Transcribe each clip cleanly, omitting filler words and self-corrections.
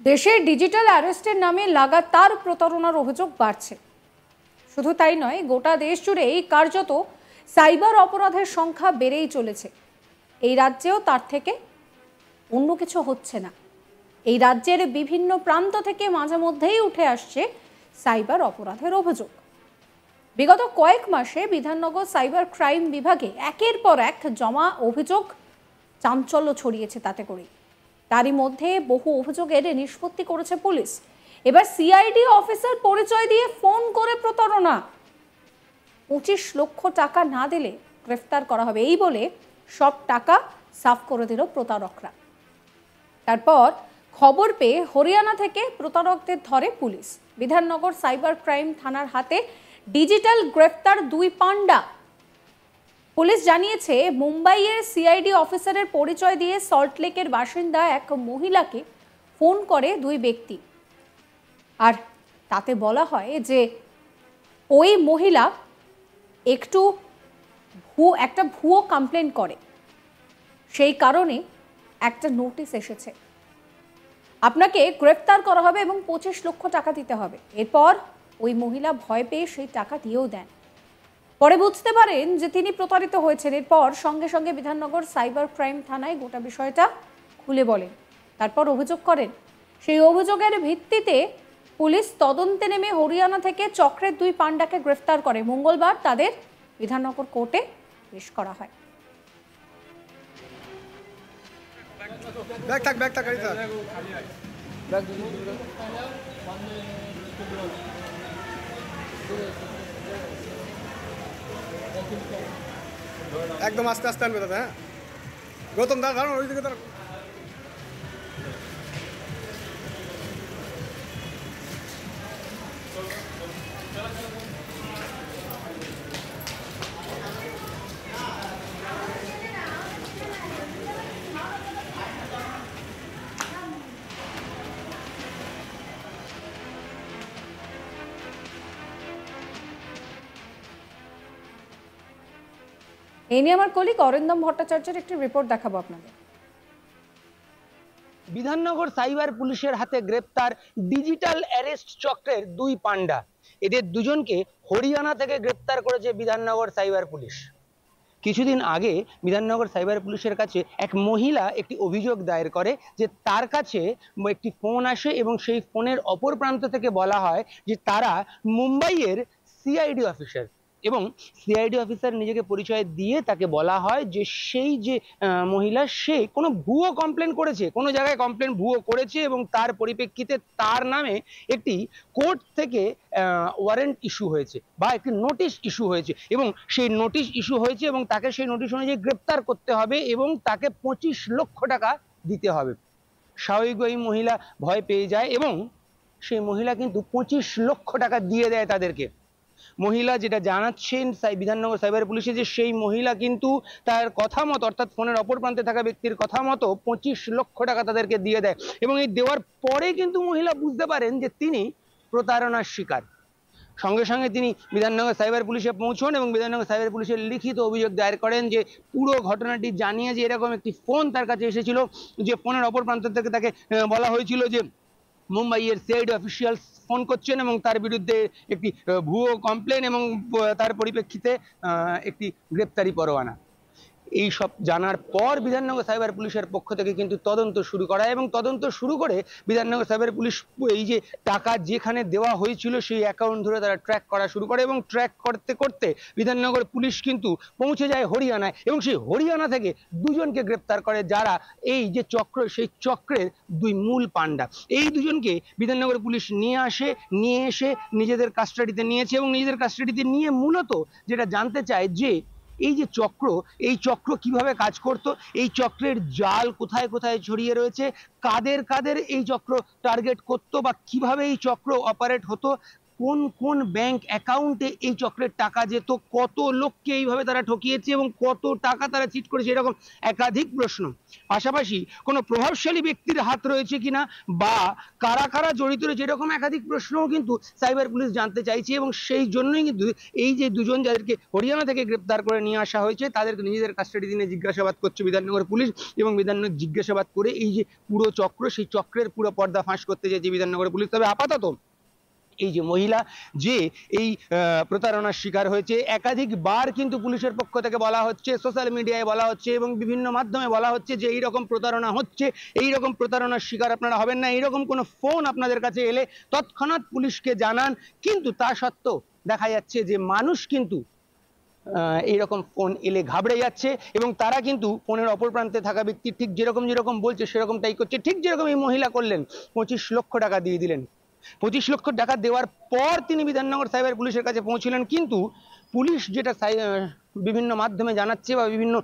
দেশে ডিজিটাল অ্যারেস্টের নামে লাগাতার প্রতারণার অভিযোগ বাড়ছে। শুধু তাই নয়, গোটা দেশ জুড়েই কার্যত সাইবার অপরাধের সংখ্যা বেড়েই চলেছে। এই রাজ্যেও তার থেকে অন্য কিছু হচ্ছে না। এই রাজ্যের বিভিন্ন প্রান্ত থেকে মাঝে মধ্যেই উঠে আসছে সাইবার অপরাধের অভিযোগ। বিগত কয়েক মাসে বিধাননগর সাইবার ক্রাইম বিভাগে একের পর এক জমা অভিযোগ চাঞ্চল্য ছড়িয়েছে তাতে করে। তারই মধ্যে বহু অভিযোগের নিষ্পত্তি করেছে পুলিশ। এবার সিআইডি অফিসার পরিচয় দিয়ে ফোন করে প্রতারণা। 25 লক্ষ টাকা না দিলে গ্রেফতার করা হবে, এই বলে সব টাকা সাফ করে দিল প্রতারকরা। তারপর খবর পেয়ে হরিয়ানা থেকে প্রতারকদের ধরে পুলিশ। বিধাননগর সাইবার ক্রাইম থানার হাতে ডিজিটাল গ্রেফতার 2 পান্ডা। পুলিশ জানিয়েছে, মুম্বাইয়ের সিআইডি অফিসারের পরিচয় দিয়ে সল্টলেকের বাসিন্দা এক মহিলাকে ফোন করে 2 ব্যক্তি। আর তাতে বলা হয় যে ওই মহিলা একটা ভুয়ো কমপ্লেন করে, সেই কারণে একটা নোটিশ এসেছে, আপনাকে গ্রেফতার করা হবে এবং 25 লক্ষ টাকা দিতে হবে। এরপর ওই মহিলা ভয় পেয়ে সেই টাকা দিয়েও দেন। পরে বুঝতে পারেন যে তিনি প্রতারিত হয়েছেন। এরপর সঙ্গে সঙ্গে বিধাননগর সাইবার ক্রাইম থানায় গোটা বিষয়টা খুলে বলেন, তারপর অভিযোগ করেন। সেই অভিযোগের ভিত্তিতে পুলিশ তদন্তে নেমে হরিয়ানা থেকে চক্রের 2 পান্ডাকে গ্রেফতার করে। মঙ্গলবার তাদের বিধাননগর কোর্টে পেশ করা হয়। একদম আস্তে আস্তে আনবে দাদা। হ্যাঁ, গৌতম দাদা ওই দিকে দাঁড়ান। এই নিয়ে আমার কলিগ অরিন্দম ভট্টাচার্যের একটি রিপোর্ট দেখাবো আপনাদের। বিধাননগর সাইবার পুলিশের হাতে গ্রেপ্তার ডিজিটাল অ্যারেস্ট চক্রের 2 পান্ডা। এদের দুজনকে হরিয়ানা থেকে গ্রেপ্তার করেছে বিধাননগর সাইবার পুলিশ। কিছুদিন আগে বিধাননগর সাইবার পুলিশের কাছে এক মহিলা একটি অভিযোগ দায়ের করে যে তার কাছে একটি ফোন আসে এবং সেই ফোনের অপর প্রান্ত থেকে বলা হয় যে তারা মুম্বাইয়ের সিআইডি অফিসার, এবং সিআইডি অফিসার নিজেকে পরিচয় দিয়ে তাকে বলা হয় যে সেই যে মহিলা সে কোনো ভুয়ো কমপ্লেন করেছে, কোনো জায়গায় কমপ্লেন ভুয়ো করেছে এবং তার পরিপ্রেক্ষিতে তার নামে একটি কোর্ট থেকে ওয়ারেন্ট ইস্যু হয়েছে বা একটি নোটিশ ইস্যু হয়েছে, এবং সেই নোটিশ ইস্যু হয়েছে এবং তাকে সেই নোটিশ অনুযায়ী গ্রেপ্তার করতে হবে এবং তাকে 25 লক্ষ টাকা দিতে হবে। স্বাভাবিক ওই মহিলা ভয় পেয়ে যায় এবং সেই মহিলা কিন্তু 25 লক্ষ টাকা দিয়ে দেয় তাদেরকে। মহিলা যেটা জানাচ্ছেন বিধাননগর সাইবার পুলিশে, যে সেই মহিলা কিন্তু তার কথা মতো, অর্থাৎ ফোনের অপর প্রান্তে থাকা ব্যক্তির কথা মতো 25 লক্ষ টাকা তাদেরকে দিয়ে দেয়, এবং এই দেওয়ার পরে কিন্তু মহিলা বুঝতে পারেন যে তিনি প্রতারণার শিকার। সঙ্গে সঙ্গে তিনি বিধাননগর সাইবার পুলিশে পৌঁছন এবং বিধাননগর সাইবার পুলিশের লিখিত অভিযোগ দায়ের করেন যে পুরো ঘটনাটি জানিয়ে যে এরকম একটি ফোন তার কাছে এসেছিল, যে ফোনের অপর প্রান্ত থেকে তাকে বলা হয়েছিল যে মুম্বাইয়ের সিআইডি অফিসিয়ালস ফোন করছেন এবং তার বিরুদ্ধে একটি ভুয়ো কমপ্লেন এবং তার পরিপ্রেক্ষিতে একটি গ্রেপ্তারি পরোয়ানা। এই সব জানার পর বিধাননগর সাইবার পুলিশের পক্ষ থেকে কিন্তু তদন্ত শুরু করা, এবং তদন্ত শুরু করে বিধাননগর সাইবার পুলিশ এই যে টাকা যেখানে দেওয়া হয়েছিল সেই অ্যাকাউন্ট ধরে তারা ট্র্যাক করা শুরু করে, এবং ট্র্যাক করতে করতে বিধাননগর পুলিশ কিন্তু পৌঁছে যায় হরিয়ানায়, এবং সেই হরিয়ানা থেকে দুজনকে গ্রেপ্তার করে যারা এই যে চক্র, সেই চক্রের 2 মূল পান্ডা। এই দুজনকে বিধাননগর পুলিশ নিয়ে এসে নিজেদের কাস্টাডিতে নিয়েছে, এবং নিজেদের কাস্টাডিতে নিয়ে মূলত যেটা জানতে চায় যে এই যে চক্র, এই চক্র কিভাবে কাজ করত, এই চক্রের জাল কোথায় কোথায় ছড়িয়ে রয়েছে, কাদের কাদের এই চক্র টার্গেট করত বা কিভাবে এই চক্র অপারেট হতো, কোন কোন ব্যাংক অ্যাকাউন্টে এই চক্রের টাকা যেত, কত লোককে এইভাবে তারা ঠকিয়েছে এবং কত টাকা তারা চিট করেছে, এরকম একাধিক প্রশ্ন। পাশাপাশি কোনো প্রভাবশালী ব্যক্তির হাত রয়েছে কিনা বা কারা কারা জড়িত রয়েছে, এরকম একাধিক প্রশ্নও কিন্তু সাইবার পুলিশ জানতে চাইছে। এবং সেই জন্যই কিন্তু এই যে দুজন যাদেরকে হরিয়ানা থেকে গ্রেপ্তার করে নিয়ে আসা হয়েছে তাদেরকে নিজেদের কাস্টাডি নিয়ে জিজ্ঞাসাবাদ করছে বিধাননগর পুলিশ। এবং বিধাননগর জিজ্ঞাসাবাদ করে এই যে পুরো চক্র, সেই চক্রের পুরো পর্দা ফাঁস করতে চাইছে বিধাননগর পুলিশ। তবে আপাতত এই যে মহিলা যে এই প্রতারণার শিকার হয়েছে, একাধিকবার কিন্তু পুলিশের পক্ষ থেকে বলা হচ্ছে, সোশ্যাল মিডিয়ায় বলা হচ্ছে এবং বিভিন্ন মাধ্যমে বলা হচ্ছে যে এইরকম প্রতারণা হচ্ছে, এইরকম প্রতারণার শিকার আপনারা হবেন না, এইরকম কোনো ফোন আপনাদের কাছে এলে তৎক্ষণাৎ পুলিশকে জানান। কিন্তু তা সত্ত্বেও দেখা যাচ্ছে যে মানুষ কিন্তু এইরকম ফোন এলে ঘাবড়ে যাচ্ছে এবং তারা কিন্তু ফোনের অপর প্রান্তে থাকা ব্যক্তি ঠিক যেরকম যেরকম বলছে সেরকমটাই করছে। ঠিক যেরকম এই মহিলা করলেন, 25 লক্ষ টাকা দিয়ে দিলেন। 25 লক্ষ টাকা দেওয়ার পর তিনি বিধাননগর সাইবার পুলিশের কাছে পৌঁছিলেন। কিন্তু পুলিশ যেটা বিভিন্ন মাধ্যমে জানাচ্ছে বা বিভিন্ন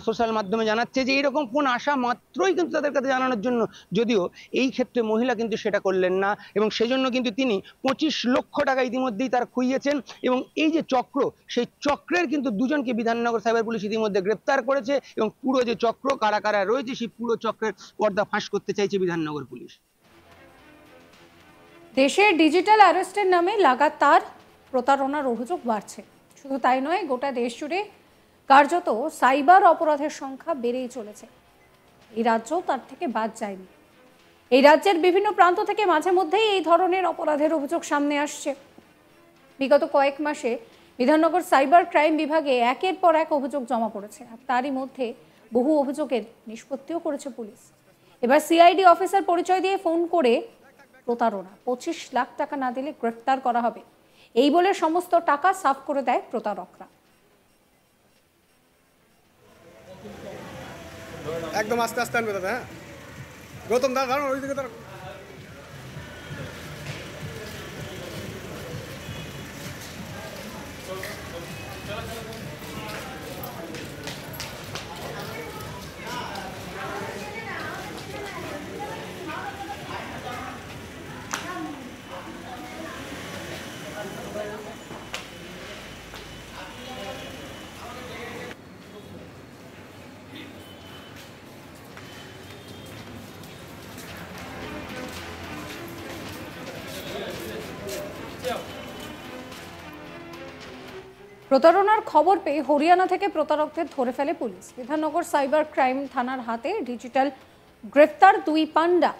সোশ্যাল মাধ্যমে জানাচ্ছে যে এইরকম ফোন আসা মাত্রই কিন্তু তাদের কাছে জানানোর জন্য, যদিও এই ক্ষেত্রে মহিলা কিন্তু সেটা করলেন না এবং সেজন্য কিন্তু তিনি 25 লক্ষ টাকা ইতিমধ্যেই তার খুইয়েছেন। এবং এই যে চক্র, সেই চক্রের কিন্তু দুজনকে বিধাননগর সাইবার পুলিশ ইতিমধ্যে গ্রেপ্তার করেছে এবং পুরো যে চক্র কারা কারা রয়েছে সেই পুরো চক্রের পর্দা ফাঁস করতে চাইছে বিধাননগর পুলিশ। দেশে ডিজিটাল অ্যারেস্টের নামে লাগাতার প্রতারণার অভিযোগ বাড়ছে। শুধু তাই নয়, গোটা দেশ জুড়ে কার্যত সাইবার অপরাধের সংখ্যা বেড়েই চলেছে। এই রাজ্য তার থেকে বাদ যায়নি। এই রাজ্যের বিভিন্ন প্রান্ত থেকে মাঝে মধ্যেই এই ধরনের অপরাধের অভিযোগ সামনে আসছে। বিগত কয়েক মাসে বিধাননগর সাইবার ক্রাইম বিভাগে একের পর এক অভিযোগ জমা পড়েছে, আর তারই মধ্যে বহু অভিযোগের নিষ্পত্তিও করেছে পুলিশ। এবার সিআইডি অফিসার পরিচয় দিয়ে ফোন করে প্রতারণা, 25 লাখ টাকা না দিলে গ্রেফতার করা হবে, এই বলে সমস্ত টাকা সাফ করে দেয় প্রতারকরা। একদম আস্তে আস্তে আনবে দাদা। হ্যাঁ, গৌতম দা কারণ ওইদিকে তার প্রতারণার খবর পেয়ে হরিয়ানা থেকে প্রতারকদের ধরে ফেলে পুলিশ। বিধাননগর সাইবার ক্রাইম থানার হাতে ডিজিটাল গ্রেফতার 2 পান্ডা।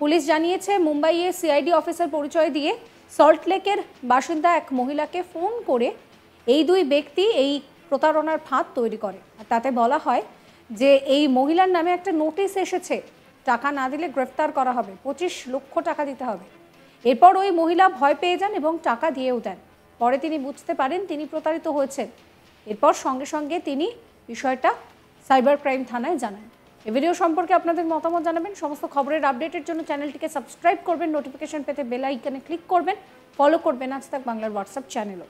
পুলিশ জানিয়েছে, মুম্বাইয়ে সিআইডি অফিসার পরিচয় দিয়ে সল্টলেকের বাসিন্দা এক মহিলাকে ফোন করে এই 2 ব্যক্তি এই প্রতারণার ফাঁদ তৈরি করে। আর তাতে বলা হয় যে এই মহিলার নামে একটা নোটিশ এসেছে, টাকা না দিলে গ্রেফতার করা হবে, 25 লক্ষ টাকা দিতে হবে। এরপর ওই মহিলা ভয় পেয়ে যান এবং টাকা দিয়েও দেন। পরে তিনি বুঝতে পারেন তিনি প্রতারিত হয়েছেন। এরপর সঙ্গে সঙ্গে তিনি বিষয়টা সাইবার ক্রাইম থানায় জানান। এই ভিডিও সম্পর্কে আপনাদের মতামত জানাবেন। সমস্ত খবরের আপডেটের জন্য চ্যানেলটিকে সাবস্ক্রাইব করবেন, নোটিফিকেশন পেতে বেল আইকনে ক্লিক করবেন, ফলো করবেন আজ তাক বাংলার হোয়াটসঅ্যাপ চ্যানেলও।